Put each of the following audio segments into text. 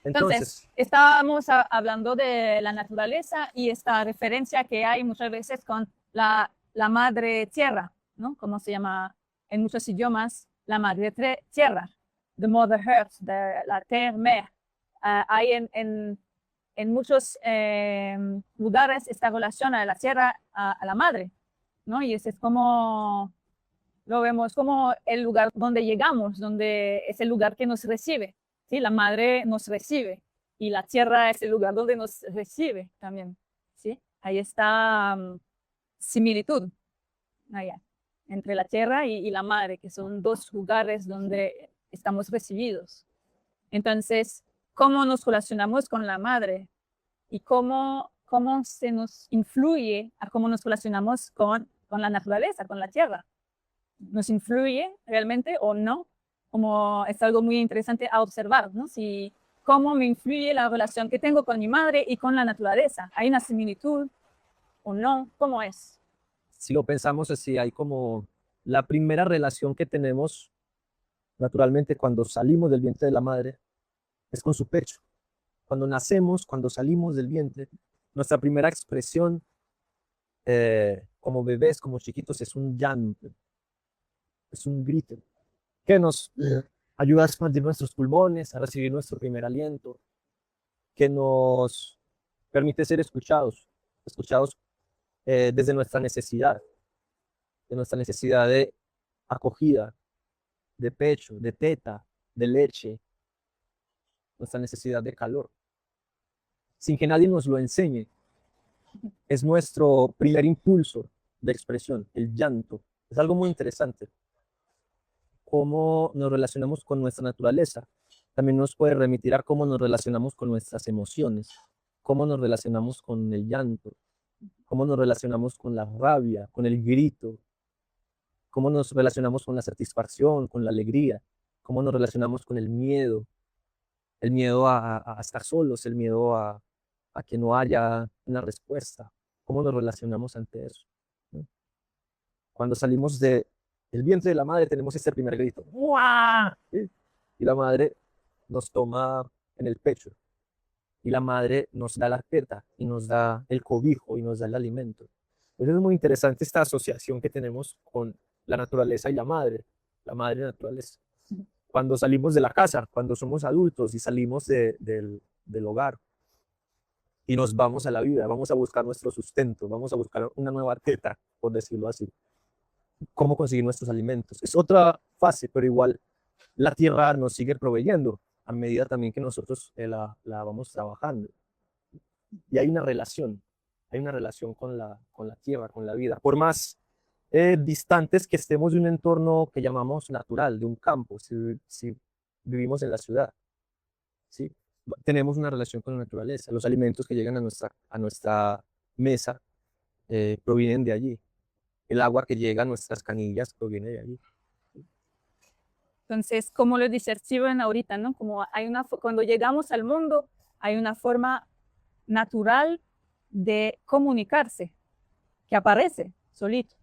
Entonces, Entonces, estábamos hablando de la naturaleza y esta referencia que hay muchas veces con la madre tierra, ¿no? Como se llama en muchos idiomas, la madre tierra, the mother earth, de la terre-mer. Hay en muchos lugares esta relación a la tierra, a la madre, ¿no? Y ese es como, lo vemos como el lugar donde llegamos, donde es el lugar que nos recibe. ¿Sí? La madre nos recibe y la tierra es el lugar donde nos recibe también. ¿Sí? Ahí está similitud allá, entre la tierra y la madre, que son dos lugares donde estamos recibidos. Entonces, ¿cómo nos relacionamos con la madre? Y cómo se nos influye a cómo nos relacionamos con la naturaleza, con la tierra. ¿Nos influye realmente o no? Como es algo muy interesante a observar, ¿no? Si, cómo me influye la relación que tengo con mi madre y con la naturaleza. ¿Hay una similitud o no? ¿Cómo es? si lo pensamos así, hay como la primera relación que tenemos naturalmente cuando salimos del vientre de la madre es con su pecho. Cuando nacemos, cuando salimos del vientre, nuestra primera expresión como bebés, como chiquitos, es un llanto, es un grito que nos ayuda a expandir nuestros pulmones, a recibir nuestro primer aliento, que nos permite ser escuchados, escuchados desde nuestra necesidad de acogida, de pecho, de teta, de leche, nuestra necesidad de calor, sin que nadie nos lo enseñe. Es nuestro primer impulso de expresión, el llanto. Es algo muy interesante. Cómo nos relacionamos con nuestra naturaleza también nos puede remitir a cómo nos relacionamos con nuestras emociones, cómo nos relacionamos con el llanto, cómo nos relacionamos con la rabia, con el grito, cómo nos relacionamos con la satisfacción, con la alegría, cómo nos relacionamos con el miedo a estar solos, el miedo a que no haya una respuesta, cómo nos relacionamos ante eso, ¿no? Cuando salimos del vientre de la madre tenemos este primer grito, ¡guau! ¿Sí? Y la madre nos toma en el pecho, y la madre nos da la teta, y nos da el cobijo, y nos da el alimento. Entonces es muy interesante esta asociación que tenemos con la naturaleza y la madre naturaleza. Cuando salimos de la casa, cuando somos adultos y salimos del hogar y nos vamos a la vida, vamos a buscar nuestro sustento, vamos a buscar una nueva teta, por decirlo así. Cómo conseguir nuestros alimentos. Es otra fase, pero igual la tierra nos sigue proveyendo a medida también que nosotros la vamos trabajando. Y hay una relación con la tierra, con la vida. Por más distantes que estemos de un entorno que llamamos natural, de un campo, si vivimos en la ciudad, ¿sí? Tenemos una relación con la naturaleza. Los alimentos que llegan a nuestra mesa provienen de allí. El agua que llega a nuestras canillas proviene de allí. Entonces, como lo dice Steven ahorita, ¿no? Como hay cuando llegamos al mundo, hay una forma natural de comunicarse que aparece solito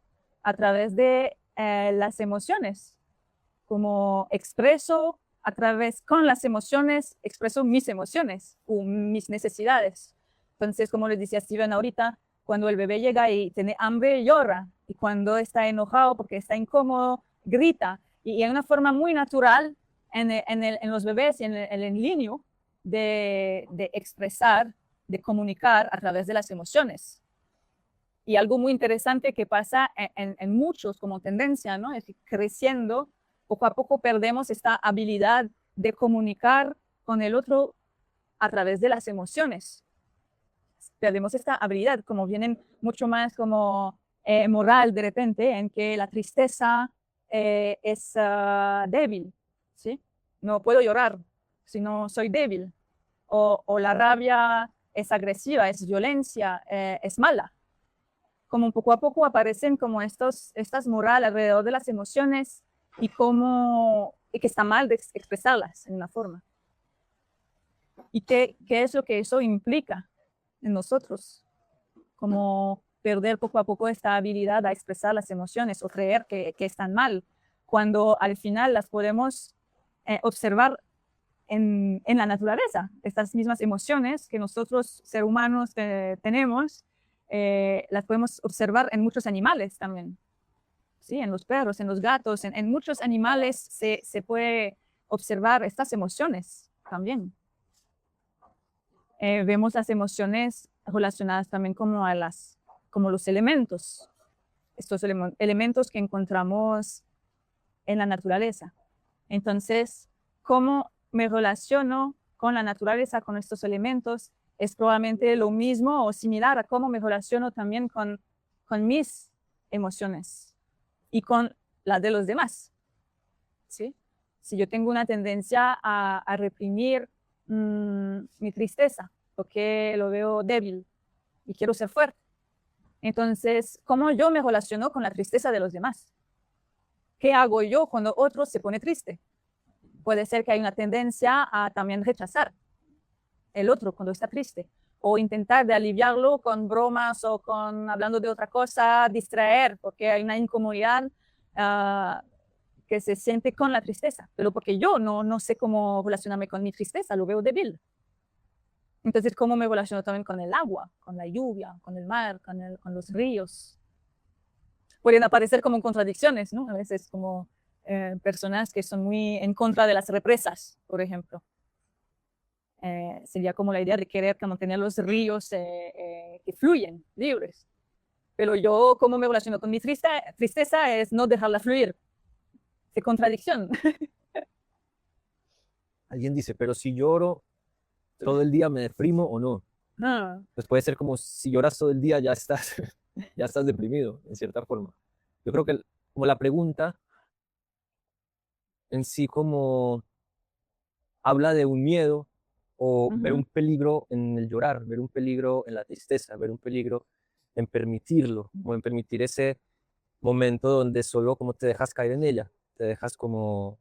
a través de las emociones, como expreso a través con las emociones, expreso mis emociones o mis necesidades. Entonces, como les decía Steven ahorita, cuando el bebé llega y tiene hambre, llora, y cuando está enojado porque está incómodo, grita. Y hay una forma muy natural en los bebés y en el niño de expresar, de comunicar a través de las emociones. Y algo muy interesante que pasa en muchos como tendencia, ¿no? Es que creciendo, poco a poco perdemos esta habilidad de comunicar con el otro a través de las emociones. Perdemos esta habilidad, como vienen mucho más como moral de repente, en que la tristeza es débil, ¿sí? No puedo llorar, sino soy débil. O la rabia es agresiva, es violencia, es mala. Como poco a poco aparecen como estas moral alrededor de las emociones y que está mal de expresarlas en una forma. ¿Y qué es lo que eso implica en nosotros? Como perder poco a poco esta habilidad a expresar las emociones o creer que están mal, cuando al final las podemos observar en la naturaleza. Estas mismas emociones que nosotros, seres humanos, tenemos, las podemos observar en muchos animales también. ¿Sí? En los perros, en los gatos, en muchos animales se puede observar estas emociones también. Vemos las emociones relacionadas también como los elementos, estos elementos que encontramos en la naturaleza. Entonces, ¿cómo me relaciono con la naturaleza, con estos elementos? Es probablemente lo mismo o similar a cómo me relaciono también con mis emociones y con las de los demás. ¿Sí? Si yo tengo una tendencia a reprimir mi tristeza, porque lo veo débil y quiero ser fuerte, entonces, ¿cómo yo me relaciono con la tristeza de los demás? ¿Qué hago yo cuando otro se pone triste? Puede ser que hay una tendencia a también rechazar el otro cuando está triste, o intentar de aliviarlo con bromas o hablando de otra cosa, distraer, porque hay una incomodidad que se siente con la tristeza, pero porque yo no sé cómo relacionarme con mi tristeza, lo veo débil. Entonces, ¿cómo me relaciono también con el agua, con la lluvia, con el mar, con los ríos? Pueden aparecer como contradicciones, ¿no? A veces como personas que son muy en contra de las represas, por ejemplo. Sería como la idea de querer mantener los ríos que fluyen, libres. Pero yo, ¿cómo me relaciono con mi tristeza? Es no dejarla fluir. Qué contradicción. Alguien dice, pero si lloro todo el día, ¿me deprimo o no? Pues puede ser como si lloras todo el día, ya estás, ya estás deprimido, en cierta forma. Yo creo que como la pregunta en sí como habla de un miedo o ver un peligro en el llorar, ver un peligro en la tristeza, ver un peligro en permitirlo, o en permitir ese momento donde solo como te dejas caer en ella, te dejas como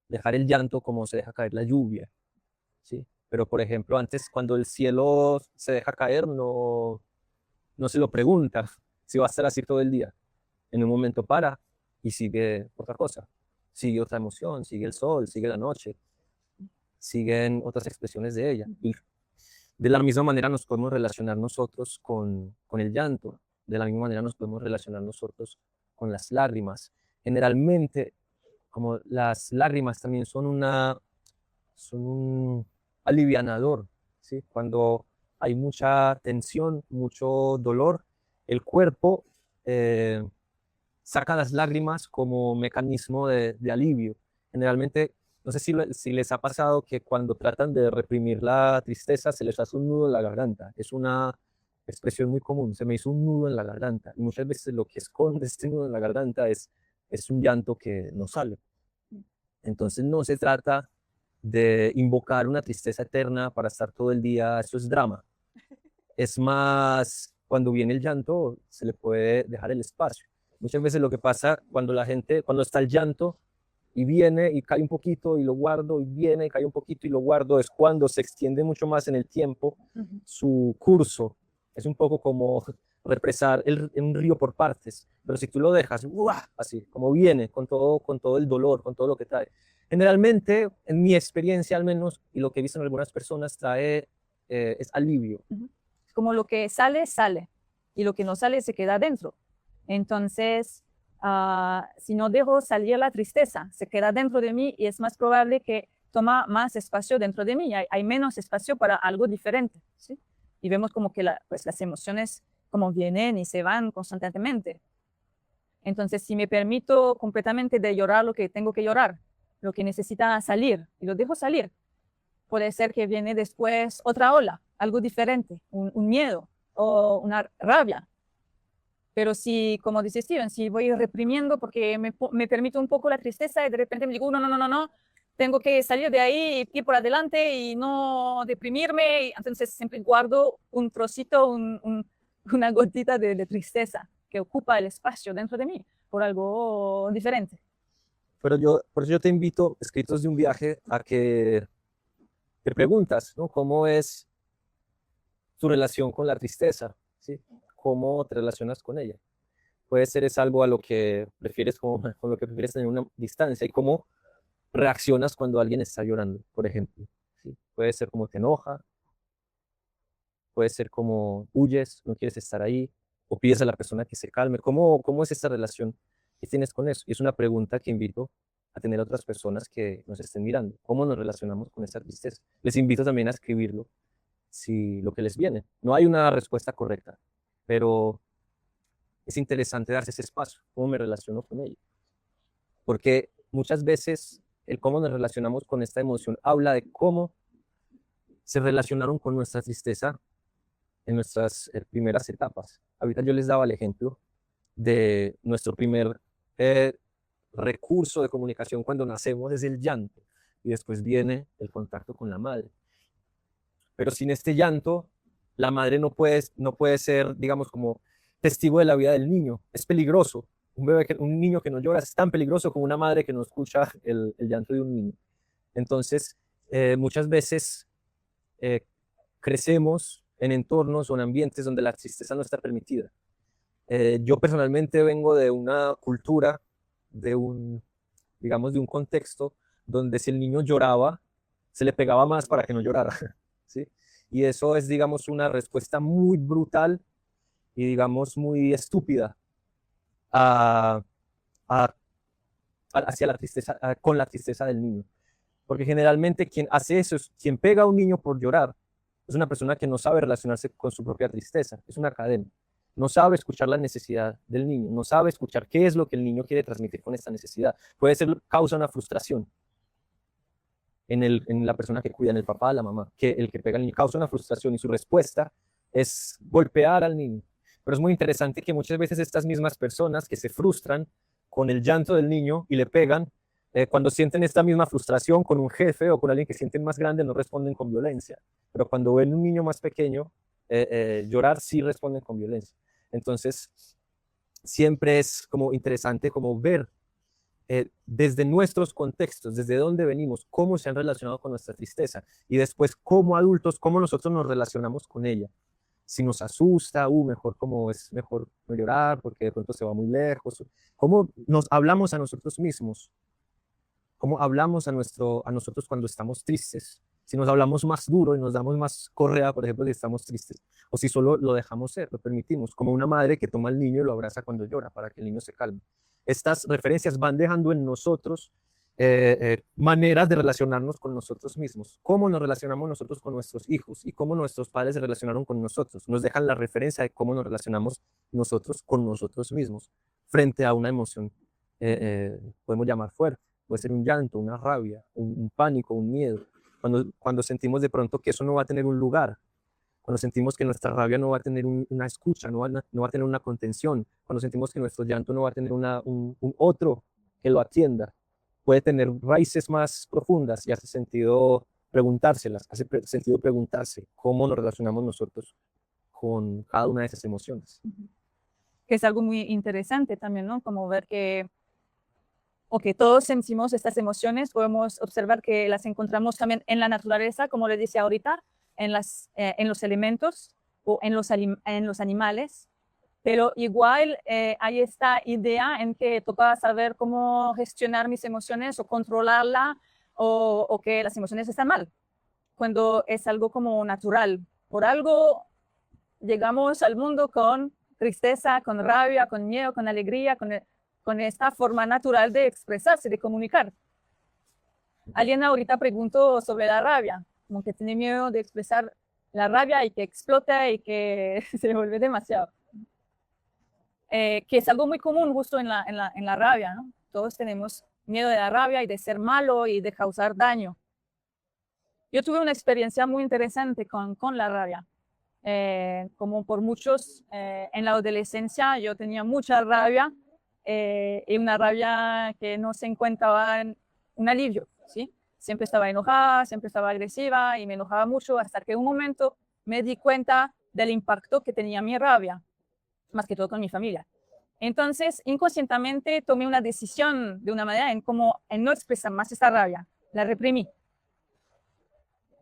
dejar el llanto como se deja caer la lluvia, ¿sí? Pero por ejemplo, antes cuando el cielo se deja caer, no se lo pregunta si va a estar así todo el día. En un momento para y sigue otra cosa, sigue otra emoción, sigue el sol, sigue la noche, siguen otras expresiones de ella. Y de la misma manera nos podemos relacionar nosotros con el llanto, de la misma manera nos podemos relacionar nosotros con las lágrimas. Generalmente, como las lágrimas también son un alivianador, ¿sí? Cuando hay mucha tensión, mucho dolor, el cuerpo saca las lágrimas como mecanismo de alivio. Generalmente, no sé si les ha pasado que cuando tratan de reprimir la tristeza se les hace un nudo en la garganta. Es una expresión muy común, se me hizo un nudo en la garganta. Y muchas veces lo que esconde este nudo en la garganta es un llanto que no sale. Entonces no se trata de invocar una tristeza eterna para estar todo el día, eso es drama. Es más, cuando viene el llanto, se le puede dejar el espacio. Muchas veces lo que pasa cuando está el llanto y viene y cae un poquito y lo guardo, y viene y cae un poquito y lo guardo, es cuando se extiende mucho más en el tiempo su curso. Es un poco como represar un río por partes, pero si tú lo dejas, ¡uah! Así, como viene, con todo el dolor, con todo lo que trae. Generalmente, en mi experiencia al menos, y lo que he visto en algunas personas, es alivio. Como lo que sale, sale, y lo que no sale se queda dentro. Entonces, si no dejo salir la tristeza, se queda dentro de mí y es más probable que toma más espacio dentro de mí. Hay menos espacio para algo diferente, ¿sí? Y vemos como que pues las emociones como vienen y se van constantemente. Entonces, si me permito completamente de llorar lo que tengo que llorar, lo que necesita salir, y lo dejo salir, puede ser que viene después otra ola, algo diferente, un miedo o una rabia. Pero si, como dice Steven, si voy reprimiendo porque me permito un poco la tristeza y de repente me digo, no, tengo que salir de ahí, ir por adelante y no deprimirme, y entonces siempre guardo un trocito, una gotita de tristeza que ocupa el espacio dentro de mí por algo diferente. Pero por eso yo te invito, escritos de un viaje, a que te preguntas, ¿no? ¿Cómo es tu relación con la tristeza? ¿Sí? ¿Cómo te relacionas con ella? Puede ser es algo a lo que prefieres con lo que prefieres tener una distancia, y cómo reaccionas cuando alguien está llorando, por ejemplo. ¿Sí? Puede ser como te enoja, puede ser como huyes, no quieres estar ahí, o pides a la persona que se calme. ¿Cómo es esta relación que tienes con eso? Y es una pregunta que invito a tener a otras personas que nos estén mirando. ¿Cómo nos relacionamos con esta tristeza? Les invito también a escribirlo, si lo que les viene. No hay una respuesta correcta, pero es interesante darse ese espacio. ¿Cómo me relaciono con ello? Porque muchas veces el cómo nos relacionamos con esta emoción habla de cómo se relacionaron con nuestra tristeza en nuestras primeras etapas. Ahorita yo les daba el ejemplo de nuestro primer eh, recurso de comunicación cuando nacemos, es el llanto, y después viene el contacto con la madre. Pero sin este llanto, la madre no puede ser, digamos, como testigo de la vida del niño. Es peligroso. Un niño que no llora es tan peligroso como una madre que no escucha el llanto de un niño. Entonces, muchas veces eh, crecemos en entornos o en ambientes donde la tristeza no está permitida. Yo personalmente vengo de una cultura, digamos, de un contexto donde si el niño lloraba, se le pegaba más para que no llorara, ¿sí? Y eso es, digamos, una respuesta muy brutal y, digamos, muy estúpida a, a, hacia la tristeza, con la tristeza del niño. Porque generalmente quien hace eso, quien pega a un niño por llorar, es una persona que no sabe relacionarse con su propia tristeza, es una cadena. No sabe escuchar la necesidad del niño, no sabe escuchar qué es lo que el niño quiere transmitir con esta necesidad. Puede ser causa una frustración en la persona que cuida, en el papá, la mamá, que el que pega al niño causa una frustración y su respuesta es golpear al niño. Pero es muy interesante que muchas veces estas mismas personas que se frustran con el llanto del niño y le pegan, cuando sienten esta misma frustración con un jefe o con alguien que sienten más grande, no responden con violencia. Pero cuando ven un niño más pequeño llorar, sí responden con violencia. Entonces, siempre es como interesante como ver desde nuestros contextos, desde dónde venimos, cómo se han relacionado con nuestra tristeza y después como adultos, cómo nosotros nos relacionamos con ella. Si nos asusta, mejor como es mejor no llorar porque de pronto se va muy lejos. ¿Cómo nos hablamos a nosotros mismos? ¿Cómo hablamos a nosotros cuando estamos tristes? Si nos hablamos más duro y nos damos más correa, por ejemplo, si estamos tristes, o si solo lo dejamos ser, lo permitimos, como una madre que toma al niño y lo abraza cuando llora para que el niño se calme. Estas referencias van dejando en nosotros maneras de relacionarnos con nosotros mismos, cómo nos relacionamos nosotros con nuestros hijos y cómo nuestros padres se relacionaron con nosotros. Nos dejan la referencia de cómo nos relacionamos nosotros con nosotros mismos frente a una emoción, podemos llamar fuerte. Puede ser un llanto, una rabia, un pánico, un miedo. Cuando sentimos de pronto que eso no va a tener un lugar, cuando sentimos que nuestra rabia no va a tener una escucha, no va a tener una contención, cuando sentimos que nuestro llanto no va a tener un otro que lo atienda, puede tener raíces más profundas y hace sentido preguntárselas, hace sentido preguntarse cómo nos relacionamos nosotros con cada una de esas emociones. Que es algo muy interesante también, ¿no? Como ver que todos sentimos estas emociones, podemos observar que las encontramos también en la naturaleza, como les decía ahorita, en los elementos o en los animales, pero igual hay esta idea en que toca saber cómo gestionar mis emociones o controlarla o que las emociones están mal, cuando es algo como natural. Por algo llegamos al mundo con tristeza, con rabia, con miedo, con alegría, con esta forma natural de expresarse, de comunicar. Alguien ahorita preguntó sobre la rabia, como que tiene miedo de expresar la rabia y que explota y que se vuelve demasiado. Que es algo muy común justo en la rabia, ¿no? Todos tenemos miedo de la rabia y de ser malo y de causar daño. Yo tuve una experiencia muy interesante con la rabia. Como por muchos, en la adolescencia yo tenía mucha rabia y una rabia que no se encontraba en un alivio, ¿sí? Siempre estaba enojada, siempre estaba agresiva y me enojaba mucho hasta que un momento me di cuenta del impacto que tenía mi rabia, más que todo con mi familia. Entonces, inconscientemente tomé una decisión de una manera en no expresar más esta rabia, la reprimí.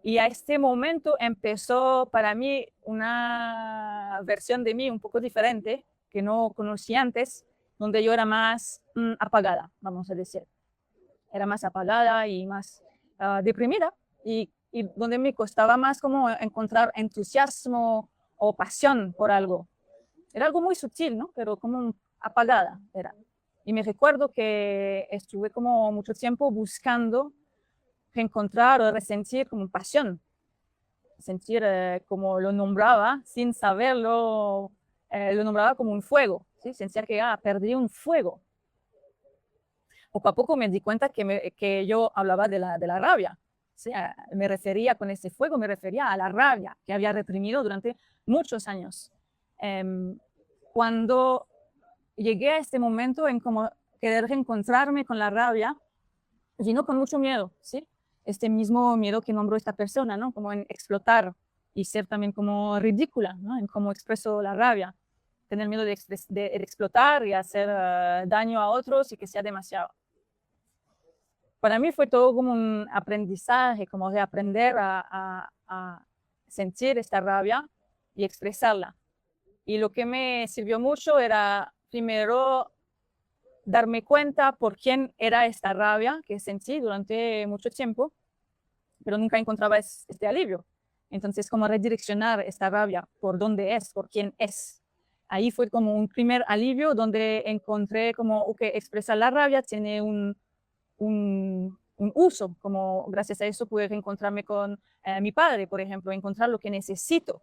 Y a este momento empezó para mí una versión de mí un poco diferente, que no conocí antes, donde yo era más apagada, vamos a decir. era más apagada y más deprimida, y donde me costaba más como encontrar entusiasmo o pasión por algo. Era algo muy sutil, ¿no? Pero como apagada era. Y me recuerdo que estuve como mucho tiempo buscando reencontrar o resentir como pasión, sentir como lo nombraba sin saberlo, lo nombraba como un fuego, ¿sí? Sentía que perdí un fuego. Poco a poco me di cuenta que yo hablaba de la rabia, ¿sí? Me refería con ese fuego, me refería a la rabia que había reprimido durante muchos años. Cuando llegué a este momento en como querer reencontrarme con la rabia, vino con mucho miedo, ¿sí? Este mismo miedo que nombró esta persona, ¿no? Como en explotar y ser también como ridícula, ¿no? En cómo expreso la rabia. Tener miedo de explotar y hacer daño a otros y que sea demasiado. Para mí fue todo como un aprendizaje, como de aprender a sentir esta rabia y expresarla. Y lo que me sirvió mucho era, primero, darme cuenta por quién era esta rabia que sentí durante mucho tiempo, pero nunca encontraba este alivio. Entonces, como redireccionar esta rabia por dónde es, por quién es. Ahí fue como un primer alivio donde encontré como que expresar la rabia tiene un uso, como gracias a eso pude reencontrarme con mi padre, por ejemplo, encontrar lo que necesito.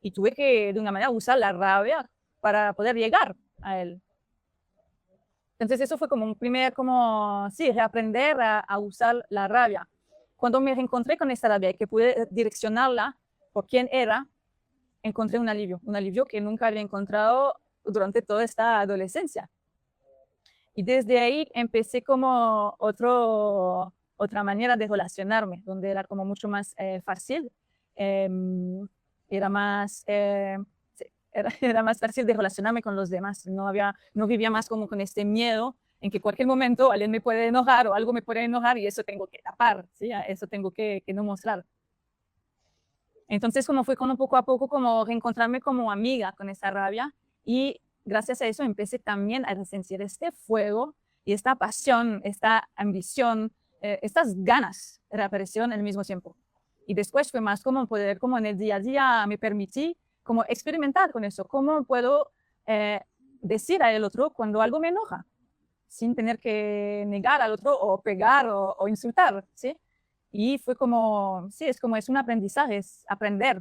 Y tuve que, de una manera, usar la rabia para poder llegar a él. Entonces eso fue como un primer, como, sí, reaprender a usar la rabia. Cuando me reencontré con esta rabia y que pude direccionarla por quién era, encontré un alivio que nunca había encontrado durante toda esta adolescencia. Y desde ahí empecé como otra manera de relacionarme, donde era como mucho más fácil, era más... Era más fácil de relacionarme con los demás. No vivía más como con este miedo en que cualquier momento alguien me puede enojar o algo me puede enojar y eso tengo que tapar, ¿sí? Eso tengo que no mostrar. Entonces, como fue como poco a poco como reencontrarme como amiga con esa rabia, y gracias a eso empecé también a sentir este fuego y esta pasión, esta ambición, estas ganas reaparecieron al mismo tiempo. Y después fue más como poder, como en el día a día, me permití como experimentar con eso, cómo puedo decir al otro cuando algo me enoja, sin tener que negar al otro o pegar o insultar, ¿sí? Y fue como, sí, es un aprendizaje, es aprender.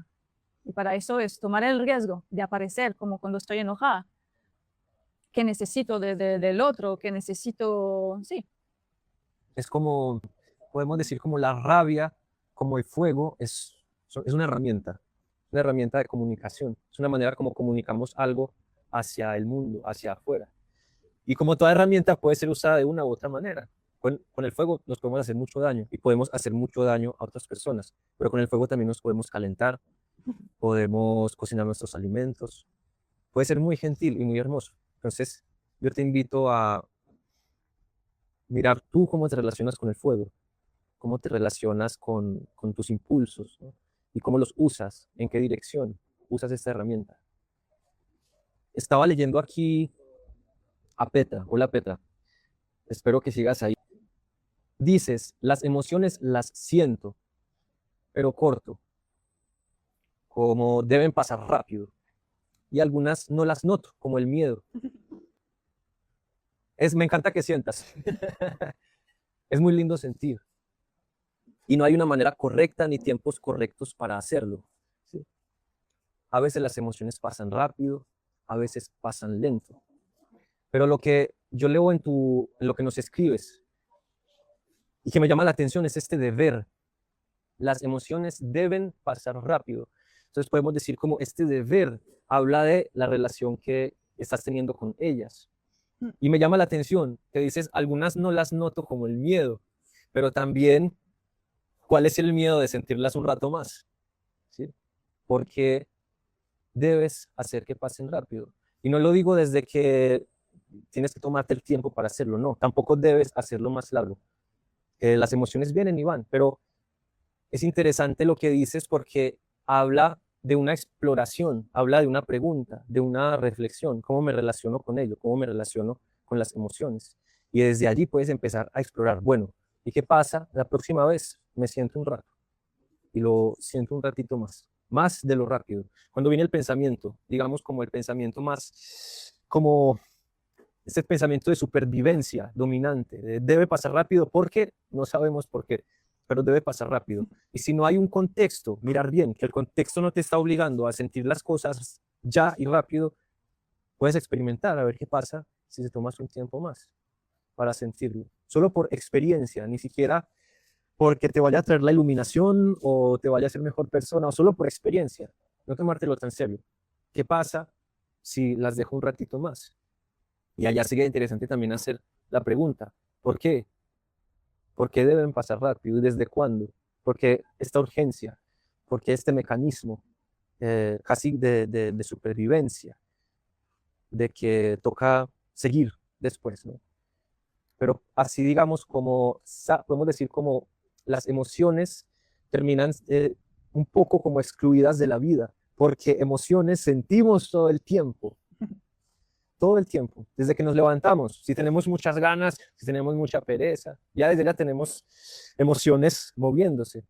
Y para eso es tomar el riesgo de aparecer como cuando estoy enojada. ¿Qué necesito del otro? ¿Qué necesito? Sí. Es como, podemos decir, como la rabia, como el fuego, es una herramienta de comunicación. Es una manera como comunicamos algo hacia el mundo, hacia afuera. Y como toda herramienta puede ser usada de una u otra manera. Con el fuego nos podemos hacer mucho daño y podemos hacer mucho daño a otras personas, pero con el fuego también nos podemos calentar, podemos cocinar nuestros alimentos. Puede ser muy gentil y muy hermoso. Entonces, yo te invito a mirar tú cómo te relacionas con el fuego, cómo te relacionas con tus impulsos, ¿no? Y cómo los usas, en qué dirección usas esta herramienta. Estaba leyendo aquí a Petra. Hola Petra, espero que sigas ahí. Dices, las emociones las siento, pero corto, como deben pasar rápido. Y algunas no las noto, como el miedo. Me encanta que sientas. Es muy lindo sentir. Y no hay una manera correcta ni tiempos correctos para hacerlo, ¿sí? A veces las emociones pasan rápido, a veces pasan lento. Pero lo que yo leo en lo que nos escribes y que me llama la atención es este deber. Las emociones deben pasar rápido. Entonces podemos decir como este deber habla de la relación que estás teniendo con ellas. Y me llama la atención que dices, algunas no las noto como el miedo, pero también, ¿cuál es el miedo de sentirlas un rato más? ¿Sí? Porque debes hacer que pasen rápido. Y no lo digo desde que tienes que tomarte el tiempo para hacerlo, no, tampoco debes hacerlo más largo. Las emociones vienen y van, pero es interesante lo que dices porque habla de una exploración, habla de una pregunta, de una reflexión, cómo me relaciono con ello, cómo me relaciono con las emociones. Y desde allí puedes empezar a explorar, bueno, ¿Y qué pasa? La próxima vez me siento un rato y lo siento un ratito más de lo rápido. Cuando viene el pensamiento, digamos como el pensamiento más, como este pensamiento de supervivencia dominante, debe pasar rápido porque no sabemos por qué, pero debe pasar rápido. Y si no hay un contexto, mirar bien, que el contexto no te está obligando a sentir las cosas ya y rápido, puedes experimentar a ver qué pasa si te tomas un tiempo más para sentirlo. Solo por experiencia, ni siquiera porque te vaya a traer la iluminación o te vaya a hacer mejor persona, o solo por experiencia. No tomártelo tan serio. ¿Qué pasa si las dejo un ratito más? Y allá sigue interesante también hacer la pregunta, ¿por qué? ¿Por qué deben pasar rápido y desde cuándo? ¿Por qué esta urgencia? ¿Por qué este mecanismo casi de supervivencia? De que toca seguir después, ¿no? Pero así digamos como, podemos decir como las emociones terminan un poco como excluidas de la vida, porque emociones sentimos todo el tiempo, desde que nos levantamos. Si tenemos muchas ganas, si tenemos mucha pereza, ya desde ya tenemos emociones moviéndose,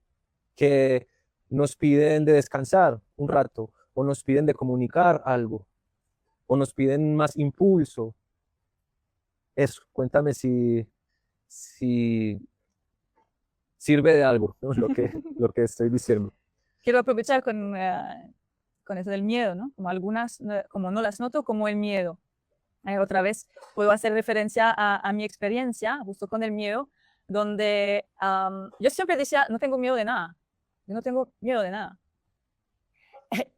que nos piden de descansar un rato, o nos piden de comunicar algo, o nos piden más impulso. Eso, cuéntame si sirve de algo, ¿no? Lo que estoy diciendo. Quiero aprovechar con eso del miedo, ¿no? Como algunas, como no las noto, como el miedo. Otra vez puedo hacer referencia a mi experiencia, justo con el miedo, donde yo siempre decía, no tengo miedo de nada, yo no tengo miedo de nada.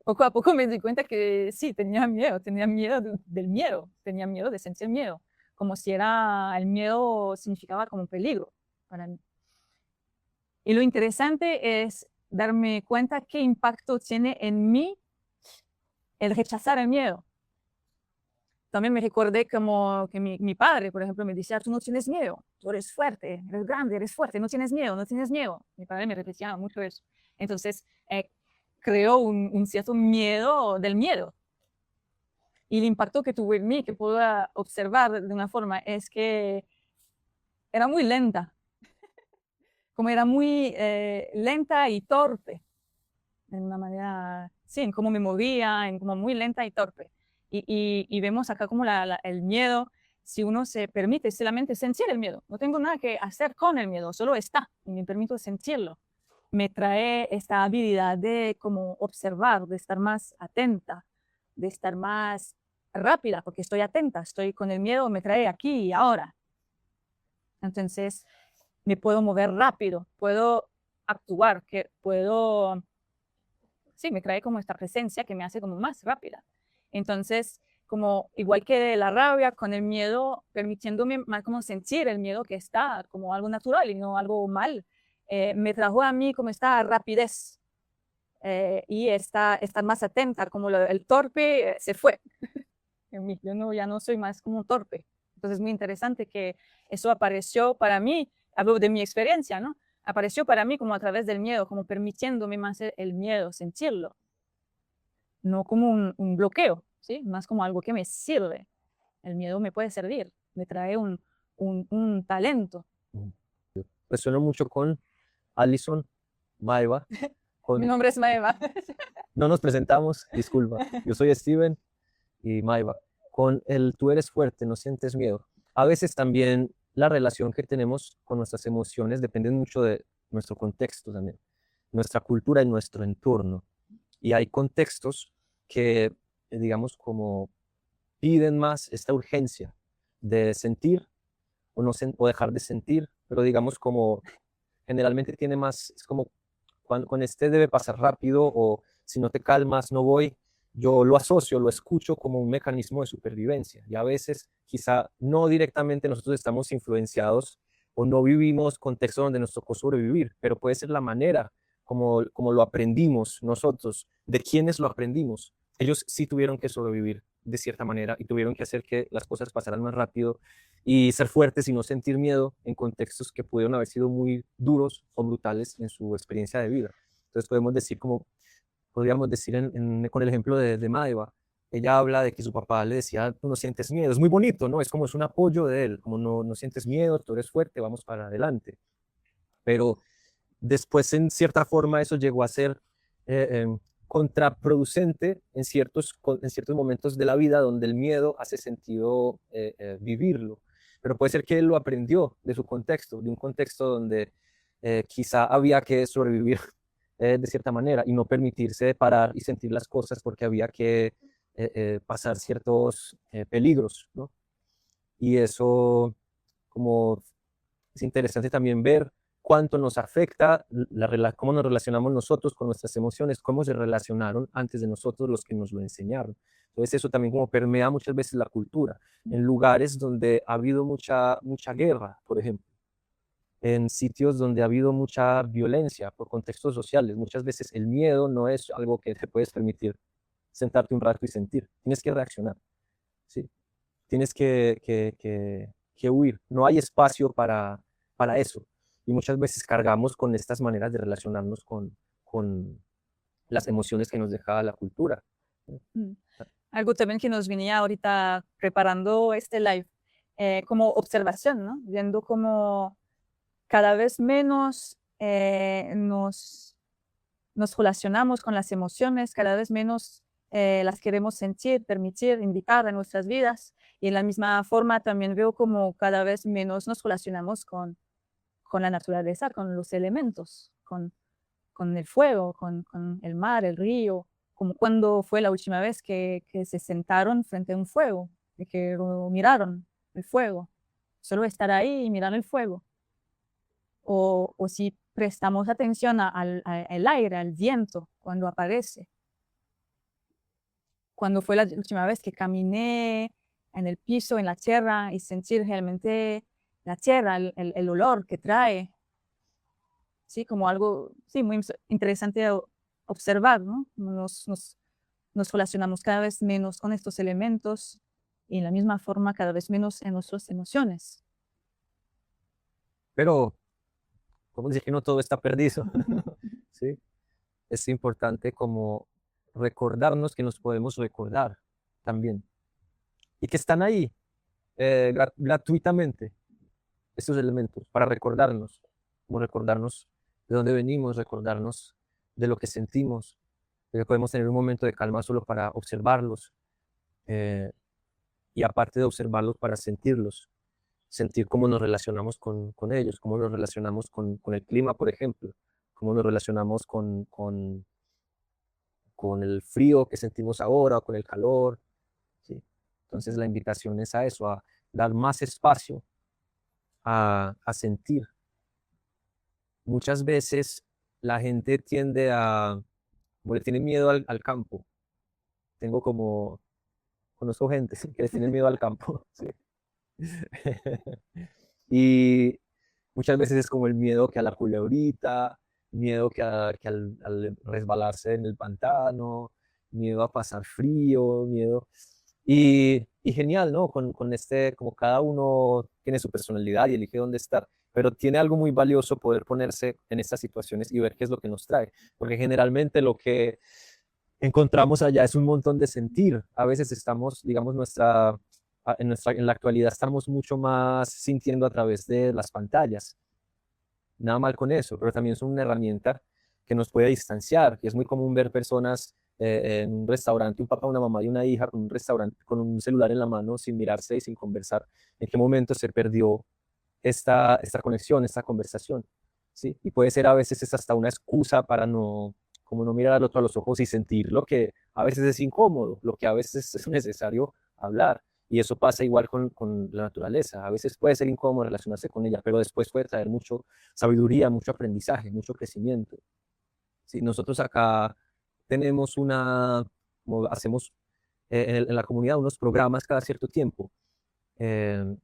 Poco a poco me di cuenta que sí, tenía miedo del miedo, tenía miedo de sentir miedo, como si el miedo significaba como un peligro para mí. Y lo interesante es darme cuenta qué impacto tiene en mí el rechazar el miedo. También me recordé como que mi padre, por ejemplo, me decía, tú no tienes miedo, tú eres fuerte, eres grande, eres fuerte, no tienes miedo, no tienes miedo. Mi padre me repetía mucho eso. Entonces, creó un cierto miedo del miedo. Y el impacto que tuvo en mí, que puedo observar de una forma, es que era muy lenta, como era muy lenta y torpe, de una manera, sí, en cómo me movía, en como muy lenta y torpe. Y vemos acá como el miedo, si uno se permite solamente sentir el miedo, no tengo nada que hacer con el miedo, solo está y me permito sentirlo. Me trae esta habilidad de como observar, de estar más atenta, de estar más rápida, porque estoy atenta, estoy con el miedo, me trae aquí y ahora. Entonces, me puedo mover rápido, puedo actuar, que puedo, sí, me trae como esta presencia que me hace como más rápida. Entonces, como igual que la rabia, con el miedo, permitiéndome más como sentir el miedo que está como algo natural y no algo mal, me trajo a mí como esta rapidez y estar más atenta, como el torpe se fue. Yo ya no soy más como un torpe. Entonces es muy interesante que eso apareció para mí, hablo de mi experiencia, ¿no? Apareció para mí como a través del miedo, como permitiéndome más el miedo, sentirlo, no como un bloqueo, ¿sí? Más como algo que me sirve. El miedo me puede servir, me trae un talento. Resueno mucho con Alison Maiva. Mi nombre es Maeva. No nos presentamos, disculpa. Yo soy Steven y Maiva. Con el tú eres fuerte, no sientes miedo. A veces también la relación que tenemos con nuestras emociones depende mucho de nuestro contexto también, nuestra cultura y nuestro entorno. Y hay contextos que, digamos, como piden más esta urgencia de sentir o, no o dejar de sentir, pero digamos como generalmente tiene más, es como cuando con este debe pasar rápido o si no te calmas no voy, yo lo asocio, lo escucho como un mecanismo de supervivencia y a veces quizá no directamente nosotros estamos influenciados o no vivimos contextos donde nos tocó sobrevivir, pero puede ser la manera como lo aprendimos nosotros, de quienes lo aprendimos. Ellos sí tuvieron que sobrevivir de cierta manera y tuvieron que hacer que las cosas pasaran más rápido y ser fuertes y no sentir miedo en contextos que pudieron haber sido muy duros o brutales en su experiencia de vida. Entonces podríamos decir con el ejemplo de Maeva, ella habla de que su papá le decía, tú no sientes miedo, es muy bonito, ¿no? Es como es un apoyo de él, como no sientes miedo, tú eres fuerte, vamos para adelante. pero después en cierta forma eso llegó a ser contraproducente en ciertos momentos de la vida donde el miedo hace sentido vivirlo. Pero puede ser que él lo aprendió de su contexto, de un contexto donde quizá había que sobrevivir de cierta manera y no permitirse parar y sentir las cosas porque había que pasar ciertos peligros, ¿no? Y eso como es interesante también ver cuánto nos afecta, cómo nos relacionamos nosotros con nuestras emociones, cómo se relacionaron antes de nosotros los que nos lo enseñaron. Entonces eso también como permea muchas veces la cultura, en lugares donde ha habido mucha guerra, por ejemplo, en sitios donde ha habido mucha violencia por contextos sociales. Muchas veces el miedo no es algo que te puedes permitir sentarte un rato y sentir, tienes que reaccionar, ¿sí? Tienes que huir, no hay espacio para eso. Y muchas veces cargamos con estas maneras de relacionarnos con las emociones que nos deja la cultura. Mm. Algo también que nos venía ahorita preparando este live, como observación, ¿no? Viendo cómo cada vez menos nos relacionamos con las emociones, cada vez menos las queremos sentir, permitir, invitar a nuestras vidas. Y en la misma forma también veo como cada vez menos nos relacionamos con la naturaleza, con los elementos, con el fuego, con el mar, el río, como cuando fue la última vez que se sentaron frente a un fuego, y que lo miraron, el fuego, solo estar ahí y mirar el fuego. O si prestamos atención al aire, al viento, cuando aparece. Cuando fue la última vez que caminé en el piso, en la tierra, y sentir realmente la tierra, el olor que trae. Sí, como algo, sí, muy interesante observar, ¿no? Nos relacionamos cada vez menos con estos elementos y en la misma forma cada vez menos en nuestras emociones. Pero, ¿cómo decir que no todo está perdido? ¿Sí? Es importante como recordarnos que nos podemos recordar también y que están ahí gratuitamente estos elementos para recordarnos, como recordarnos de dónde venimos, recordarnos de lo que sentimos, de que podemos tener un momento de calma solo para observarlos y aparte de observarlos para sentirlos, sentir cómo nos relacionamos con ellos, cómo nos relacionamos con el clima, por ejemplo, cómo nos relacionamos con el frío que sentimos ahora o con el calor, ¿sí? Entonces la invitación es a eso, a dar más espacio a sentir. Muchas veces la gente tiende como le tiene miedo al campo. Conozco gente que le tiene miedo al campo, ¿sí? Y muchas veces es como el miedo que a la culebrita, miedo que al resbalarse en el pantano, miedo a pasar frío, miedo. Y genial, ¿no? Como cada uno tiene su personalidad y elige dónde estar, pero tiene algo muy valioso poder ponerse en estas situaciones y ver qué es lo que nos trae, porque generalmente lo que encontramos allá es un montón de sentir. A veces estamos, digamos, en la actualidad estamos mucho más sintiendo a través de las pantallas. Nada mal con eso, pero también son una herramienta que nos puede distanciar. Y es muy común ver personas en un restaurante, un papá, una mamá y una hija con un celular en la mano sin mirarse y sin conversar. ¿En qué momento se perdió esta conexión, esta conversación? ¿Sí? Y puede ser a veces es hasta una excusa para como no mirar al otro a los ojos y sentir lo que a veces es incómodo, lo que a veces es necesario hablar. Y eso pasa igual con la naturaleza. A veces puede ser incómodo relacionarse con ella, pero después puede traer mucho sabiduría, mucho aprendizaje, mucho crecimiento. Sí, nosotros acá tenemos como hacemos en la comunidad unos programas cada cierto tiempo. Eh,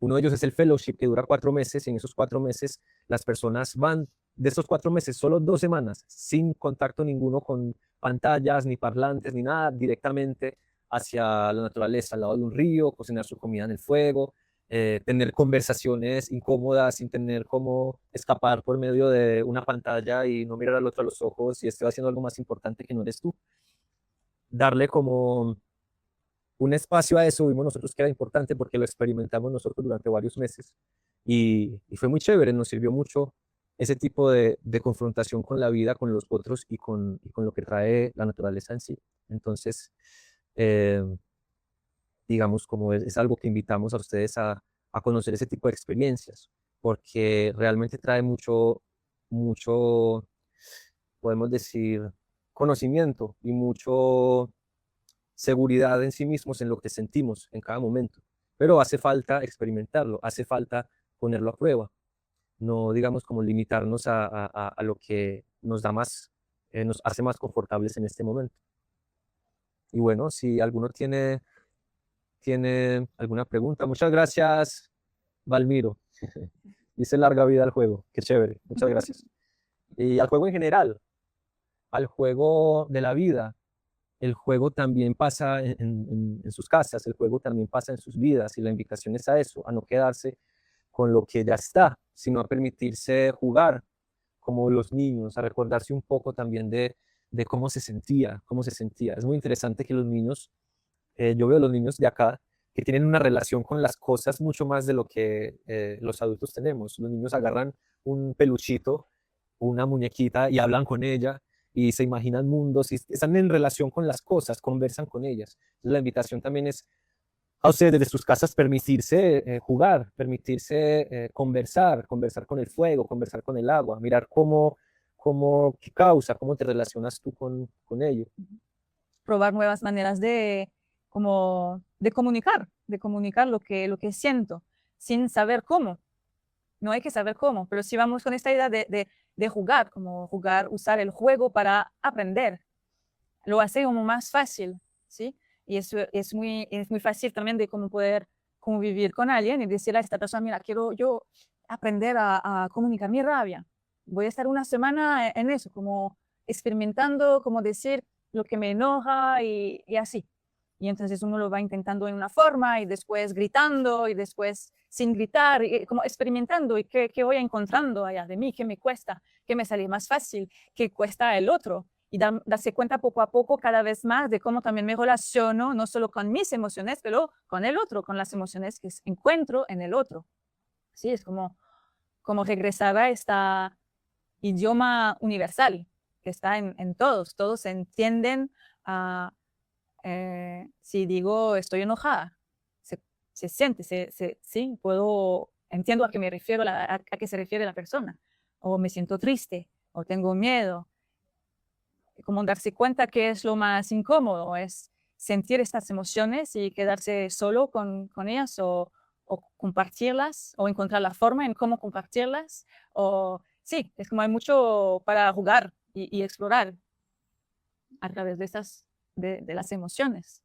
Uno de ellos es el fellowship, que dura 4 meses, y en esos 4 meses las personas van, de esos 4 meses, solo 2 semanas, sin contacto ninguno con pantallas, ni parlantes, ni nada, directamente hacia la naturaleza, al lado de un río, cocinar su comida en el fuego, tener conversaciones incómodas sin tener cómo escapar por medio de una pantalla y no mirar al otro a los ojos y estoy haciendo algo más importante que no eres tú. Darle como un espacio a eso vimos nosotros que era importante porque lo experimentamos nosotros durante varios meses y fue muy chévere, nos sirvió mucho ese tipo de confrontación con la vida, con los otros y con lo que trae la naturaleza en sí. Entonces, eh, digamos, como es algo que invitamos a ustedes a conocer ese tipo de experiencias, porque realmente trae mucho, podemos decir, conocimiento y mucho seguridad en sí mismos, en lo que sentimos en cada momento. Pero hace falta experimentarlo, hace falta ponerlo a prueba, no digamos como limitarnos a lo que nos da más, nos hace más confortables en este momento. Y bueno, si alguno tiene alguna pregunta, muchas gracias, Valmiro. Dice larga vida al juego, qué chévere, muchas gracias. Y al juego en general, al juego de la vida, el juego también pasa en sus casas, el juego también pasa en sus vidas y la invitación es a eso, a no quedarse con lo que ya está, sino a permitirse jugar como los niños, a recordarse un poco también de cómo se sentía, cómo se sentía. Es muy interesante que los niños, yo veo a los niños de acá que tienen una relación con las cosas mucho más de lo que los adultos tenemos. Los niños agarran un peluchito, una muñequita y hablan con ella y se imaginan mundos y están en relación con las cosas, conversan con ellas. La invitación también es a ustedes desde sus casas permitirse jugar, permitirse conversar con el fuego, conversar con el agua, mirar qué causa, cómo te relacionas tú con ello. Probar nuevas maneras como, de comunicar lo que siento, sin saber cómo. No hay que saber cómo, pero si vamos con esta idea de jugar, como jugar, usar el juego para aprender, lo hace como más fácil, ¿sí? Y eso es muy fácil también de cómo poder convivir con alguien y decirle a esta persona, mira, quiero yo aprender a comunicar mi rabia. Voy a estar una semana en eso, como experimentando, como decir lo que me enoja y así. Y entonces uno lo va intentando en una forma y después gritando y después sin gritar, y como experimentando y qué voy encontrando allá de mí, qué me cuesta, qué me sale más fácil, qué cuesta el otro. Y darse cuenta poco a poco cada vez más de cómo también me relaciono, no solo con mis emociones, pero con el otro, con las emociones que encuentro en el otro. Sí, es como regresar a este idioma universal que está en todos. Todos entienden si digo estoy enojada, se siente, sí, entiendo a qué me refiero, a qué se refiere la persona, o me siento triste, o tengo miedo. Como darse cuenta que es lo más incómodo, es sentir estas emociones y quedarse solo con ellas o compartirlas o encontrar la forma en cómo compartirlas. O sí, es como hay mucho para jugar y explorar a través de las emociones.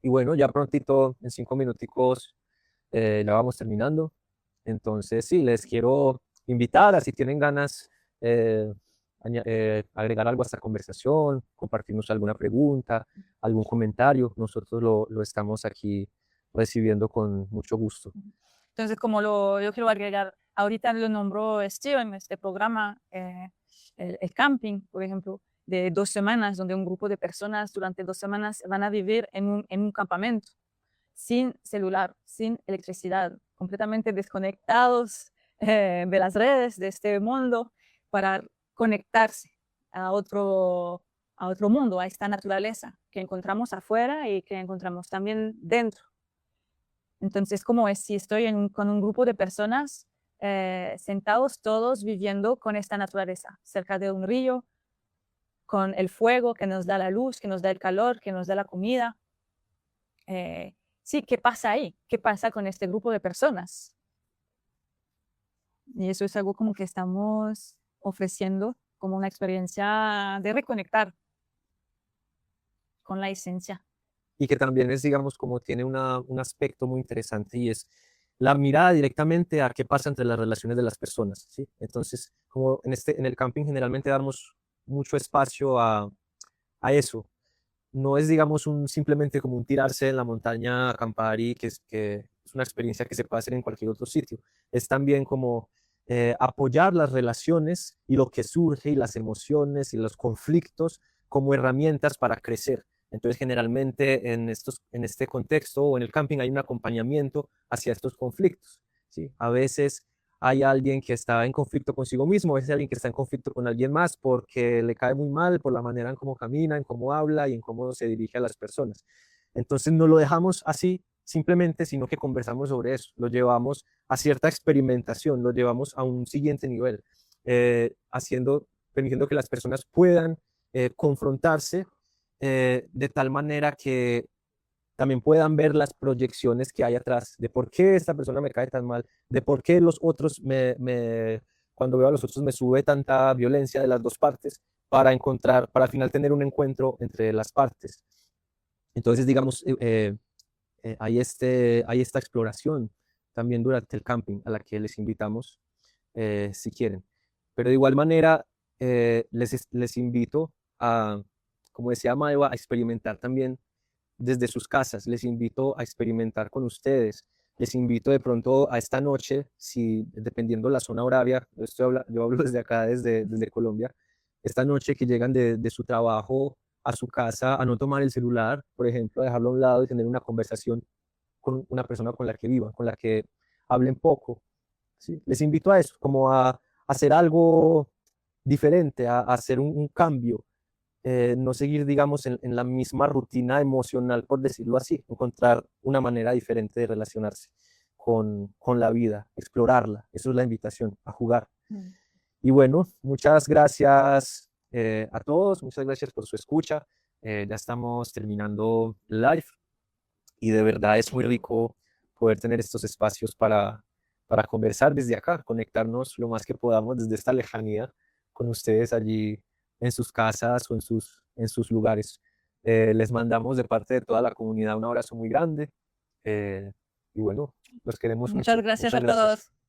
Y bueno, ya prontito, en 5 minuticos, la vamos terminando. Entonces, sí, les quiero invitar a si tienen ganas eh, agregar algo a esta conversación, compartirnos alguna pregunta, algún comentario. Nosotros lo estamos aquí recibiendo con mucho gusto. Entonces, como yo quiero agregar, ahorita lo nombró Steven en este programa, el camping, por ejemplo, de 2 semanas, donde un grupo de personas durante 2 semanas van a vivir en un campamento, sin celular, sin electricidad, completamente desconectados de las redes, de este mundo, para conectarse a otro mundo, a esta naturaleza que encontramos afuera y que encontramos también dentro. Entonces, ¿cómo es? Si estoy con un grupo de personas sentados todos viviendo con esta naturaleza, cerca de un río, con el fuego que nos da la luz, que nos da el calor, que nos da la comida. Sí, ¿qué pasa ahí? ¿Qué pasa con este grupo de personas? Y eso es algo como que estamos ofreciendo como una experiencia de reconectar con la esencia. Y que también es, digamos, como tiene un aspecto muy interesante y es la mirada directamente a qué pasa entre las relaciones de las personas, ¿sí? Entonces, como en el camping generalmente damos mucho espacio a eso. No es, digamos, simplemente como un tirarse en la montaña a acampar y que es una experiencia que se puede hacer en cualquier otro sitio. Es también como apoyar las relaciones y lo que surge y las emociones y los conflictos como herramientas para crecer. Entonces, generalmente en este contexto o en el camping hay un acompañamiento hacia estos conflictos, ¿sí? A veces hay alguien que está en conflicto consigo mismo, es alguien que está en conflicto con alguien más porque le cae muy mal por la manera en cómo camina, en cómo habla y en cómo se dirige a las personas. Entonces no lo dejamos así simplemente, sino que conversamos sobre eso, lo llevamos a cierta experimentación, lo llevamos a un siguiente nivel, permitiendo que las personas puedan confrontarse de tal manera que también puedan ver las proyecciones que hay atrás de por qué esta persona me cae tan mal, de por qué los otros cuando veo a los otros me sube tanta violencia de las dos partes para al final tener un encuentro entre las partes. Entonces, digamos, hay esta exploración también durante el camping a la que les invitamos si quieren. Pero de igual manera, les invito a, como decía Maeva, a experimentar también desde sus casas. Les invito a experimentar con ustedes. Les invito de pronto a esta noche, si dependiendo la zona horaria, yo hablo desde acá, desde Colombia, esta noche que llegan de su trabajo a su casa, a no tomar el celular, por ejemplo, a dejarlo a un lado y tener una conversación con una persona con la que vivan, con la que hablen poco. ¿Sí? Les invito a eso, como a hacer algo diferente, a hacer un cambio, no seguir, digamos, en la misma rutina emocional, por decirlo así, encontrar una manera diferente de relacionarse con la vida, explorarla. Eso es la invitación, a jugar. Y bueno, muchas gracias a todos, muchas gracias por su escucha. Ya estamos terminando el live y de verdad es muy rico poder tener estos espacios para conversar desde acá, conectarnos lo más que podamos desde esta lejanía con ustedes allí en sus casas o en sus lugares. Les mandamos de parte de toda la comunidad un abrazo muy grande y bueno, los queremos Muchas mucho. gracias Muchas a gracias. todos.